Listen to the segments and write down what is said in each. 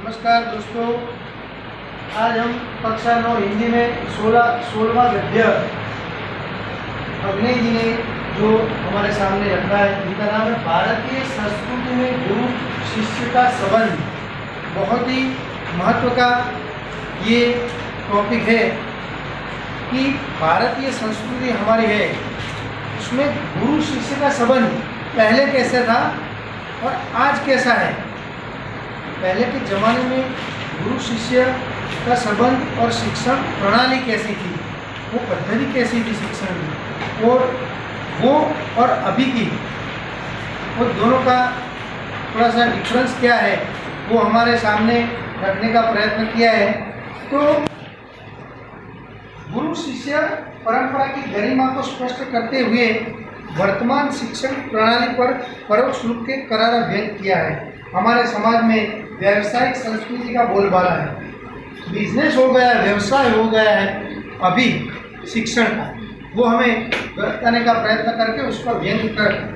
नमस्कार दोस्तों, आज हम कक्षा 9 हिंदी में 16वां गद्य अग्नि जी ने जो हमारे सामने रखा है, इनका नाम है भारतीय संस्कृति में गुरु शिष्य का संबंध। बहुत ही महत्व का ये टॉपिक है कि भारतीय संस्कृति हमारी है, उसमें गुरु शिष्य का संबंध पहले कैसा था और आज कैसा है। पहले के ज़माने में गुरु शिष्य का संबंध और शिक्षण प्रणाली कैसी थी, वो पद्धति कैसी थी शिक्षण की, और वो और अभी की वो दोनों का थोड़ा सा डिफरेंस क्या है, वो हमारे सामने रखने का प्रयत्न किया है। तो गुरु शिष्य परंपरा की गरिमा को स्पष्ट करते हुए वर्तमान शिक्षण प्रणाली पर परोक्ष रूप के करारा व्यक्त किया है। हमारे समाज में व्यावसायिक संस्कृति का बोलबाला है, बिजनेस हो गया है, व्यवसाय हो गया है अभी शिक्षण का, वो हमें बताने का प्रयत्न करके उस पर व्यंग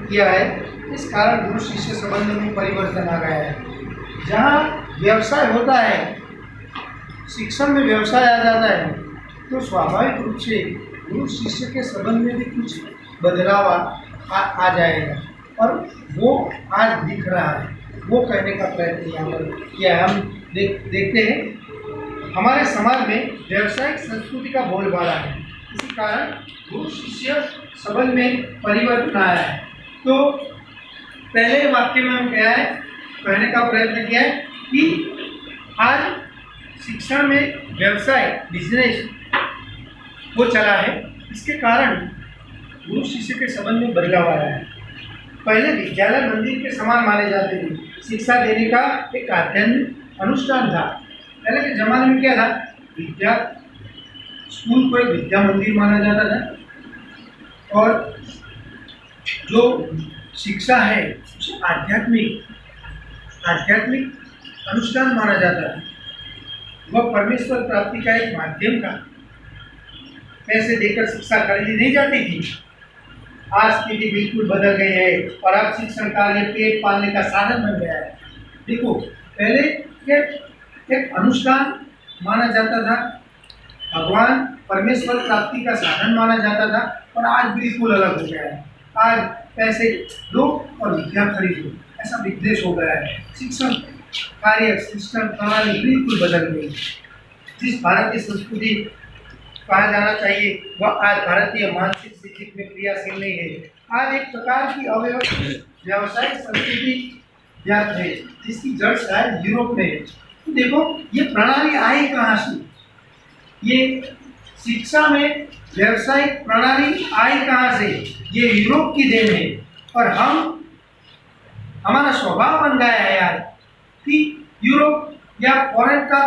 किया है। इस कारण गुरु शिष्य संबंध में परिवर्तन आ गया है। जहाँ व्यवसाय होता है, शिक्षण में व्यवसाय आ जाता है, तो स्वाभाविक रूप से गुरु शिष्य के संबंध में भी कुछ बदलाव आ जाएगा, और वो आज दिख रहा है। वो कहने का प्रयत्न यहाँ पर किया है। हम देखते हैं हमारे समाज में व्यावसायिक संस्कृति का बोलबाला है, इसी कारण गुरु शिष्य संबंध में परिवर्तन आया है। तो पहले वाक्य में हम क्या है कहने का प्रयत्न किया है कि आज शिक्षण में व्यवसाय बिजनेस वो चला है, इसके कारण गुरु शिष्य के संबंध में बदलाव आया है। पहले विद्यालय मंदिर के समान माने जाते थे, शिक्षा देने का एक आध्यात्मिक अनुष्ठान था। पहले के जमाने में क्या था, विद्या स्कूल को एक विद्या मंदिर माना जाता था, और जो शिक्षा है उसे आध्यात्मिक अनुष्ठान माना जाता था। वह परमेश्वर प्राप्ति का एक माध्यम था। पैसे देकर शिक्षा खरीदी नहीं जाती थी। आज स्थिति बिल्कुल बदल गई है और अब शिक्षण कार्य पेट पालने का साधन बन गया है। देखो, पहले एक अनुष्ठान माना जाता था, भगवान परमेश्वर प्राप्ति का साधन माना जाता था, और आज बिल्कुल अलग हो गया है। आज पैसे दो और विद्या खरीदो, ऐसा विद्वेष हो गया है। शिक्षण कार्य शिक्षण प्रणाली बिल्कुल बदल गई। जिस भारतीय संस्कृति कहा जाना चाहिए वह आज भारतीय मानसिक स्थिति में क्रियाशील नहीं है। आज एक प्रकार की अव्यवस्थित व्यावसायिक संस्कृति व्याप्त है, जिसकी जड़ शायद यूरोप में है। तो देखो, ये प्रणाली आई कहाँ से? ये शिक्षा में व्यावसायिक प्रणाली आई कहाँ से? ये यूरोप की देन है, और हमारा स्वभाव बन गया है यार कि यूरोप या फॉरेन का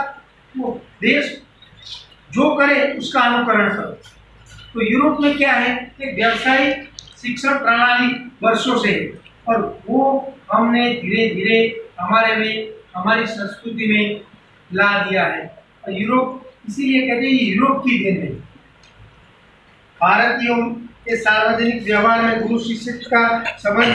वो देश जो करे उसका अनुकरण करो। तो यूरोप में क्या है, एक व्यावसायिक शिक्षण प्रणाली वर्षों से है, और वो हमने धीरे धीरे हमारी संस्कृति में ला दिया है। और यूरोप इसीलिए कहते हैं यूरोप की देन है। भारतीयों के सार्वजनिक व्यवहार में गुरु शिष्य का संबंध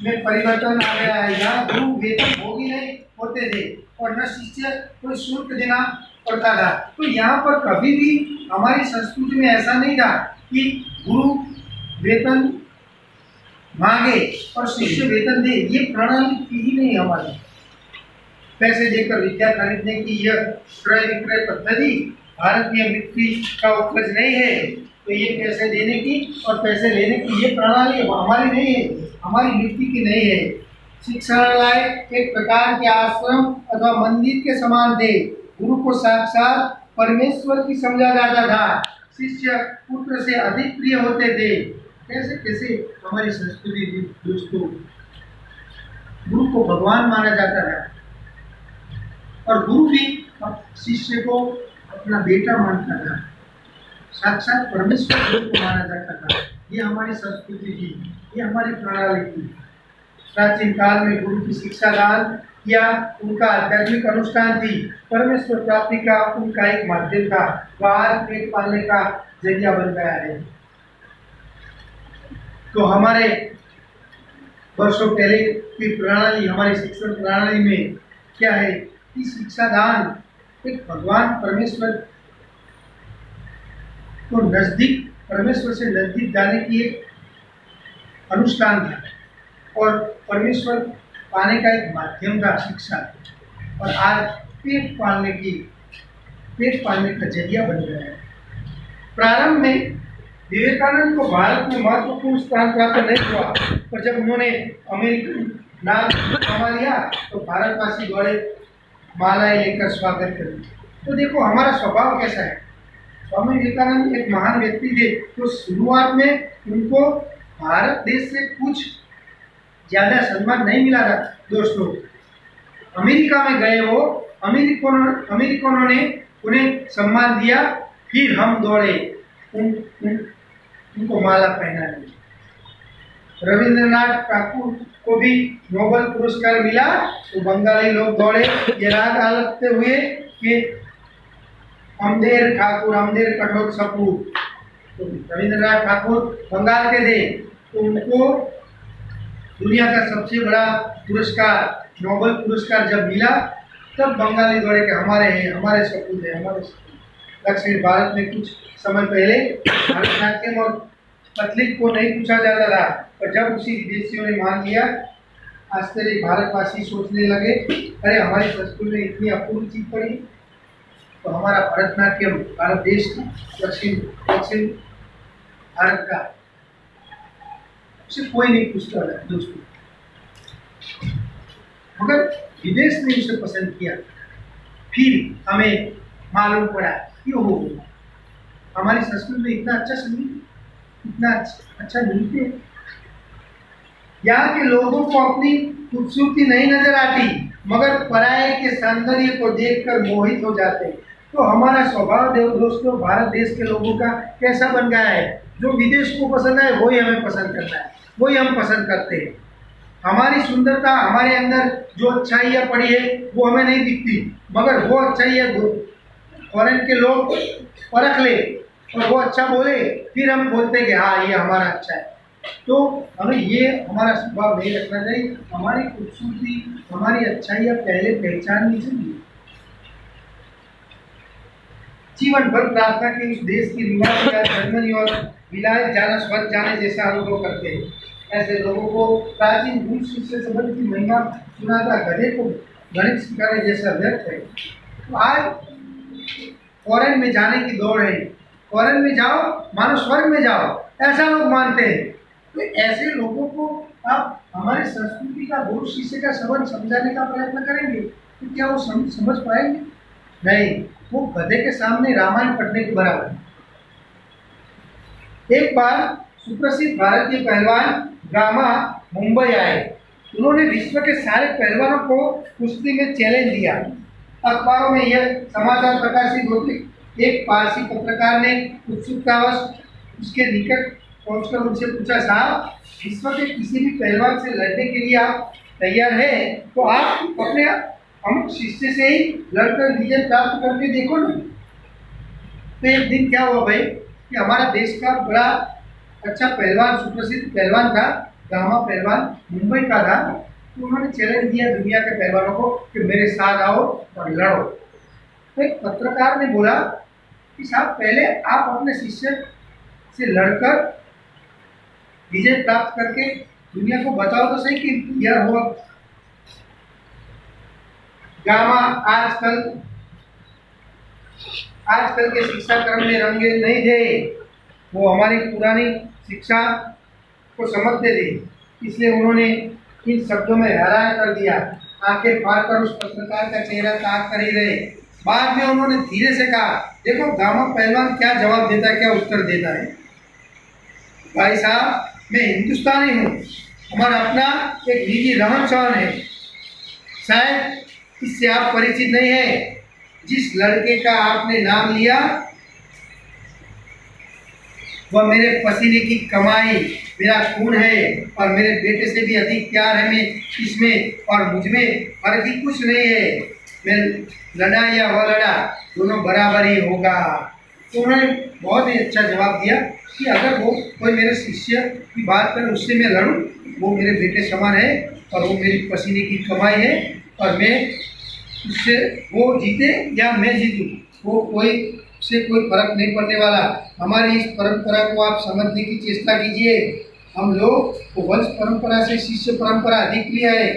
में परिवर्तन आ गया है। यहाँ गुरु वेतन भोगी नहीं होते थे और न शिष्य कोई शुल्क देना पड़ता था। तो यहाँ पर कभी भी हमारी संस्कृति में ऐसा नहीं था कि गुरु वेतन मांगे और शिष्य वेतन दे। ये प्रणाली थी ही नहीं हमारी। पैसे देकर विद्या खरीदने की यह क्रय विक्रय पद्धति भारतीय मिट्टी का उपज नहीं है। तो ये पैसे देने की और पैसे लेने की ये प्रणाली हमारी नहीं है, हमारी मिट्टी की नहीं है। शिक्षालय एक प्रकार के आश्रम अथवा मंदिर के समान थे। गुरु को साक्षात परमेश्वर की समझा जाता था। शिष्य पुत्र से अधिक प्रिय होते थे। कैसे कैसे हमारी संस्कृति थी दोस्तों। गुरु को भगवान माना जाता था, और गुरु भी शिष्य को अपना बेटा मानता था। साक्षात परमेश्वर गुरु को माना जाता था। ये हमारी संस्कृति थी, ये हमारी प्रणाली थी। प्राचीन काल में गुरु की शिक्षा दान या उनका आध्यात्मिक अनुष्ठान थी। परमेश्वर प्राप्ति का उनका एक माध्यम था। वह पेट पालने का जरिया बन गया है। तो हमारे वर्षों पहले की प्रणाली, हमारी शिक्षण प्रणाली में क्या है कि शिक्षादान एक भगवान परमेश्वर को नजदीक, परमेश्वर से नजदीक जाने की एक अनुष्ठान था और परमेश्वर पाने का एक माध्यम था शिक्षा। और आज पेट पालने का जरिया बन गया है। प्रारंभ में विवेकानंद को भारत में महत्वपूर्ण स्थान प्राप्त नहीं हुआ, पर जब उन्होंने अमेरिकन नाम कमा लिया तो भारतवासी दौड़े मालाएं लेकर स्वागत कर। तो देखो हमारा स्वभाव कैसा है। स्वामी विवेकानंद एक महान व्यक्ति थे, तो शुरुआत में उनको भारत देश से कुछ ज्यादा सम्मान नहीं मिला था। दोस्तों, अमेरिका में गए वो अमेरिकनों ने उन्हें सम्मान दिया, फिर हम दौड़े उनको माला पहनाने। रविंद्रनाथ ठाकुर को भी नोबेल पुरस्कार मिला तो बंगाली लोग दौड़े ये राग आलते हुए कि अमदेर ठाकुर अमदेर कठोर सपूत। तो रविंद्रनाथ ठाकुर बंगाल के थे, तो उनको दुनिया का सबसे बड़ा पुरस्कार नोबेल पुरस्कार जब मिला तब बंगाली दौड़े के हमारे हैं, हमारे सपूत है, हमारे सपूत। दक्षिण भारत में कुछ समय पहले भरतनाट्यम और कथक को नहीं पूछा जाता था, पर जब उसी विदेशियों ने मान लिया, आश्चर्य भारतवासी सोचने लगे अरे हमारी संस्कृति में इतनी अपूर्व चीज पड़ी। तो हमारा भरतनाट्यम भारत देश का दक्षिण भारत का उसे कोई नहीं पूछता दोस्तों, मगर विदेश ने उसे पसंद किया। फिर हमें मालूम पड़ा क्यों हो गया। हमारी संस्कृति में इतना अच्छा संगीत, इतना अच्छा नृत्य, यहाँ के लोगों को अपनी खूबसूरती नहीं नजर आती, मगर पराये के सौंदर्य को देखकर मोहित हो जाते। तो हमारा स्वभाव दोस्तों भारत देश के लोगों का कैसा बन गया है, जो विदेश को पसंद है वही हमें पसंद करना है, वही हम पसंद करते हैं। हमारी सुंदरता, हमारे अंदर जो अच्छाइयाँ पड़ी है वो हमें नहीं दिखती, मगर वो अच्छाइयाँ फॉरेन के लोग परख ले और वो अच्छा बोले, फिर हम बोलते हैं कि हाँ ये हमारा अच्छा है। तो हमें ये हमारा स्वभाव नहीं रखना चाहिए। हमारी खूबसूरती, हमारी अच्छाइयाँ पहले पहचाननी चाहिए। जीवन भर प्रार्थना के उस देश की रिवाज या जर्मनी और विलायत जाना स्वर्ग जाने जैसा अनुभव करते हैं। ऐसे लोगों को प्राचीन गुरु शिष्य संबंध की महिमा सुनाता गधे को गणित सिखाने जैसा व्यर्थ है। तो आज फॉरेन में जाने की दौड़ है, फॉरेन में जाओ मानो स्वर्ग में जाओ, ऐसा लोग मानते हैं। तो ऐसे लोगों को आप हमारे संस्कृति का गुरु शिष्य का संबंध समझाने का प्रयत्न करेंगे तो क्या वो समझ पाएंगे? नहीं, वो गधे के सामने रामायण पढ़ने के बराबर है। एक बार सुप्रसिद्ध भारतीय पहलवान गामा मुंबई आए। उन्होंने विश्व के सारे पहलवानों को कुश्ती में चैलेंज दिया। अखबारों में यह समाचार प्रकाशित होते एक पारसी पत्रकार ने उत्सुकतावश उसके निकट पहुंचकर उनसे पूछा, साहब विश्व के किसी भी पहलवान से लड़ने के लिए आप तैयार हैं तो आप अपने अमुक शिष्य से ही लड़कर विजय प्राप्त करके देखो ना। तो एक दिन क्या हुआ भाई कि हमारा देश का बड़ा अच्छा पहलवान, सुप्रसिद्ध पहलवान था, गामा पहलवान मुंबई का था। तो उन्होंने चैलेंज दिया दुनिया के पहलवानों को कि मेरे साथ आओ और लड़ो। तो एक पत्रकार ने बोला कि साहब पहले आप अपने शिष्य से लड़कर विजय प्राप्त करके दुनिया को बताओ तो सही कि यह हुआ। गामा आजकल के शिक्षा क्रम में रंगे नहीं थे, वो हमारी पुरानी शिक्षा को समझते थे, इसलिए उन्होंने इन शब्दों में हैरान कर दिया। आंखें फाड़ कर उस पत्रकार का चेहरा ताक कर ही रहे। बाद में उन्होंने धीरे से कहा, देखो गामा पहलवान क्या जवाब देता है, क्या उत्तर देता है। भाई साहब मैं हिंदुस्तानी हूँ, हमारा अपना एक निजी रहन सहन है, शायद इससे आप परिचित नहीं है। जिस लड़के का आपने नाम लिया वह मेरे पसीने की कमाई, मेरा खून है और मेरे बेटे से भी अधिक प्यार है मैं इसमें, और मुझमें फर्क ही कुछ नहीं है। मैं लड़ा या वह लड़ा, दोनों बराबर ही होगा। तो उन्होंने बहुत ही अच्छा जवाब दिया कि अगर वो कोई मेरे शिष्य की बात करे उससे मैं लड़ूं, वो मेरे बेटे समान है और वो मेरी पसीने की कमाई है और मैं उससे वो जीते या मैं जीतूँ, वो कोई से कोई फर्क नहीं पड़ने वाला। हमारी इस परंपरा को आप समझने की चेष्टा कीजिए। हम लोग वो वंश परंपरा से शिष्य परंपरा अधिक लिया है।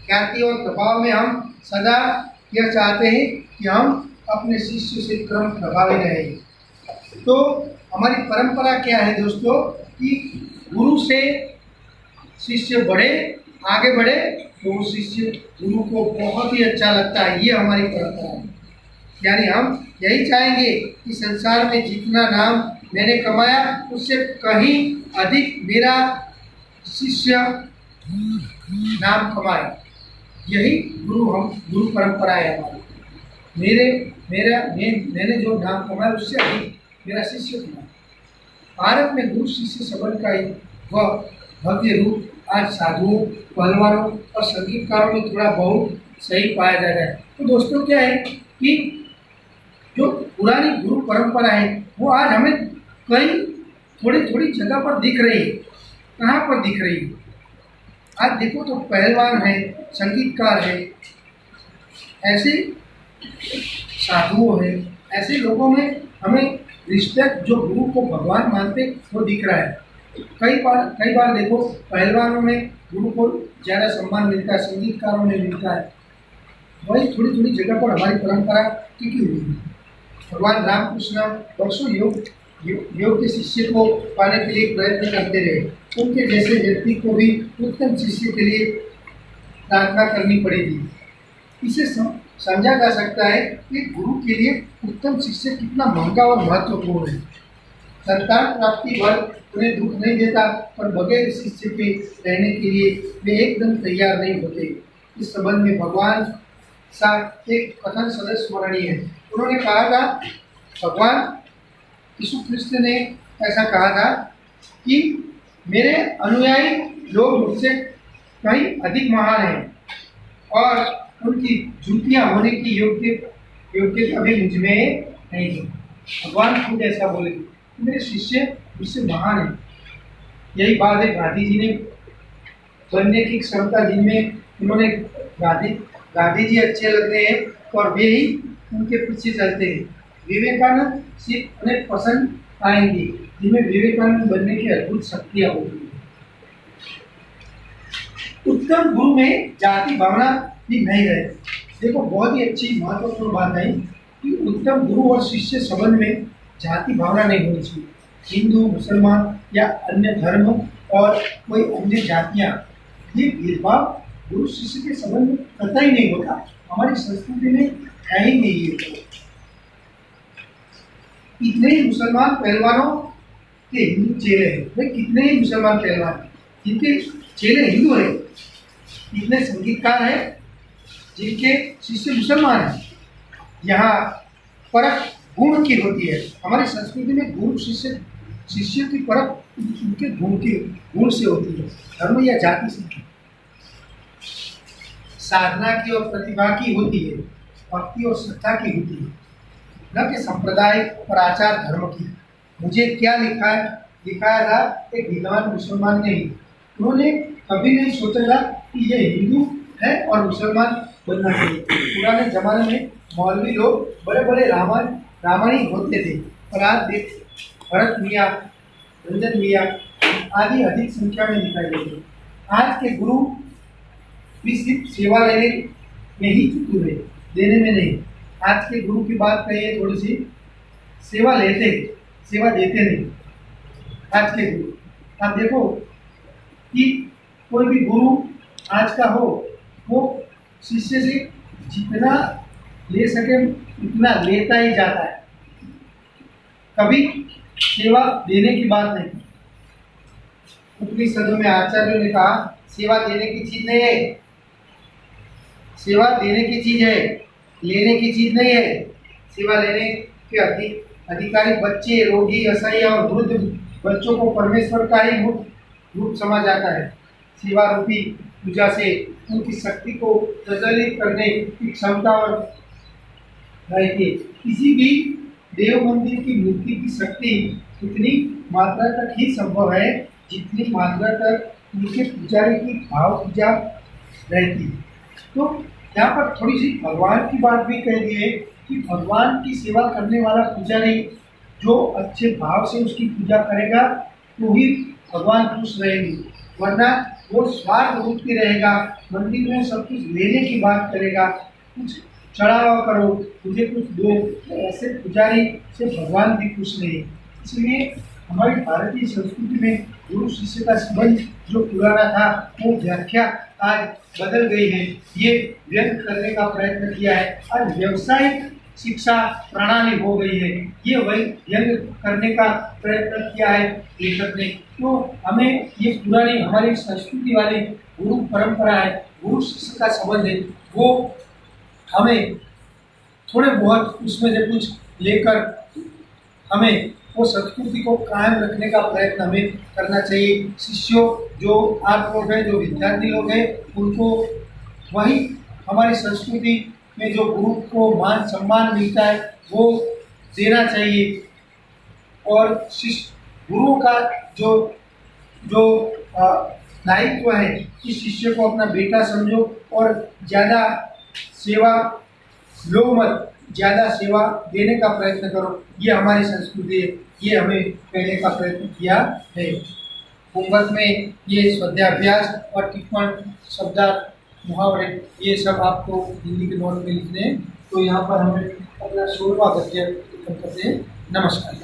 ख्याति और प्रभाव में हम सदा यह चाहते हैं कि हम अपने शिष्य से क्रम प्रभावी रहें। तो हमारी परंपरा क्या है दोस्तों कि गुरु से शिष्य बढ़े, आगे बढ़े, तो वो शिष्य गुरु को बहुत ही अच्छा लगता है। ये हमारी परंपरा है। यानी हम यही चाहेंगे कि संसार में जितना नाम मैंने कमाया उससे कहीं अधिक मेरा शिष्य नाम कमाए। यही गुरु परंपरा है हमारी। मैंने जो नाम कमाया उससे अधिक मेरा शिष्य कमाए। भारत में गुरु शिष्य संबंध का वह भव्य रूप आज साधुओं, पहलवानों और संगीतकारों में थोड़ा बहुत सही पाया जा रहा है। तो दोस्तों क्या है कि जो पुरानी गुरु परंपरा है वो आज हमें कई थोड़ी थोड़ी जगह पर दिख रही है। कहाँ पर दिख रही है? आज देखो तो पहलवान है, संगीतकार है, ऐसे साधुओं है, ऐसे लोगों में हमें रिस्पेक्ट जो गुरु को भगवान मानते वो दिख रहा है। कई बार देखो पहलवानों में गुरु को ज़्यादा सम्मान मिलता है, संगीतकारों में मिलता है। वही थोड़ी थोड़ी जगह पर हमारी परंपरा टिकी हुई है। भगवान रामकृष्ण वर्षों योग के शिष्य को पाने के लिए प्रयत्न करते रहे। उनके जैसे व्यक्ति को भी उत्तम शिष्य के लिए प्रार्थना करनी पड़ेगी। इसे समझा जा सकता है कि गुरु के लिए उत्तम शिष्य कितना महंगा और महत्वपूर्ण है। संतान प्राप्ति भर उन्हें दुख नहीं देता, पर बगैर शिष्य के रहने के लिए वे एकदम तैयार नहीं होते। इस संबंध में भगवान सा एक कथन सदैव स्मरणीय है। उन्होंने कहा था, भगवान यीशु ख्रिस्त ने ऐसा कहा था कि मेरे अनुयायी लोग मुझसे कहीं अधिक महान हैं और उनकी जूतियाँ होने की योग्यता भी मुझ में नहीं है। भगवान खुद ऐसा बोले, मेरे शिष्य मुझसे महान हैं। यही बात है गांधी जी ने बनने की क्षमता जिनमें उन्होंने गांधी जी अच्छे लगते हैं और वे ही उनके पीछे चलते हैं। विवेकानंद सिर्फ उन्हें पसंद आएंगे जिनमें विवेकानंद बनने की अद्भुत शक्तियाँ होगी। उत्तम गुरु में जाति भावना भी नहीं रहे। देखो बहुत ही अच्छी महत्वपूर्ण बात है कि उत्तम गुरु और शिष्य संबंध में जाति भावना नहीं होनी चाहिए। हिंदू, मुसलमान या अन्य धर्म और कोई अन्य जातियाँ, ये भेदभाव गुरु शिष्य के संबंध में कतई नहीं होता। हमारी संस्कृति में है ही नहीं है। इतने ही मुसलमान पहलवानों के हिंदू चेले हैं। भाई कितने ही मुसलमान पहलवान जिनके चेले हिंदू हैं, इतने संगीतकार हैं जिनके शिष्य मुसलमान हैं। यहाँ परख गुण की होती है। हमारी संस्कृति में गुरु शिष्य की परख उनके गुण से होती है, धर्म या जाति से। साधना की और प्रतिभा की होती है, भक्ति और श्रद्धा की होती है, न कि सांप्रदायिक और आचार धर्म की। मुझे क्या लिखाया था एक विद्वान मुसलमान ने ही। उन्होंने कभी नहीं सोचा था कि ये हिंदू है और मुसलमान बनना चाहिए। पुराने जमाने में मौलवी लोग बड़े बड़े रामायणी होते थे, और आज देख भरत मियाँ, रंजन मियाँ आदि अधिक संख्या में दिखाई देते। आज के गुरु भी सिर्फ सेवा लेने में ही चतुर है, देने में नहीं। आज के गुरु की बात कहिए, थोड़ी सी सेवा लेते, सेवा देते नहीं। आज के गुरु आप देखो कि कोई भी गुरु आज का हो, वो शिष्य से जितना ले सके उतना लेता ही जाता है, कभी सेवा देने की बात नहीं। उपनिषदों में आचार्यों ने कहा सेवा देने की चीज नहीं है, सेवा देने की चीज है, लेने की चीज नहीं है। सेवा लेने के अधिकारी बच्चे, रोगी, असहाय और वृद्ध बच्चों को परमेश्वर का ही रूप समझ जाता है। सेवा रूपी पूजा से उनकी शक्ति को प्रज्वलित करने की क्षमता और रहती है। किसी भी देव मंदिर की मूर्ति की शक्ति उतनी मात्रा तक ही संभव है जितनी मात्रा तक उनके पुजारी की भाव पूजा रहती है। तो यहाँ पर थोड़ी सी भगवान की बात भी कह दी है कि भगवान की सेवा करने वाला पुजारी जो अच्छे भाव से उसकी पूजा करेगा तो ही भगवान खुश रहेंगे, वरना वो स्वार्थ बुद्धि रहेगा, मंदिर में सब कुछ लेने की बात करेगा, कुछ चढ़ावा करो, मुझे कुछ दो, तो ऐसे पुजारी से भगवान भी खुश नहीं। इसलिए हमारी भारतीय संस्कृति में गुरु शिष्य का संबंध जो पुराना था वो व्याख्या आज बदल गई है। ये व्यक्त करने का प्रयत्न किया है, आज व्यवसायिक शिक्षा प्रणाली हो गई है, ये वही व्यंग करने का प्रयत्न किया है लेखक ने। तो हमें ये पुरानी हमारी संस्कृति वाली गुरु परंपरा है, गुरु शिष्य का संबंध है, वो हमें थोड़े बहुत उसमें से कुछ लेकर हमें वो संस्कृति को कायम रखने का प्रयत्न हमें करना चाहिए। शिष्यों जो आप लोग हैं, जो विद्यार्थी लोग हैं, उनको वही हमारी संस्कृति में जो गुरु को मान सम्मान मिलता है वो देना चाहिए। और शिष्य गुरु का जो जो दायित्व है कि शिष्य को अपना बेटा समझो और ज़्यादा सेवा लो मत, ज़्यादा सेवा देने का प्रयत्न करो, ये हमारी संस्कृति है, ये हमें कहने का प्रयत्न किया है। होमवर्क में ये स्वाध्यायाभ्यास और टिप्पण शब्दार्थ मुहावरे ये सब आपको हिंदी के नोट में लिखने हैं। तो यहाँ पर हमें अपना 16वां गद्य खत्म करते हैं। नमस्कार।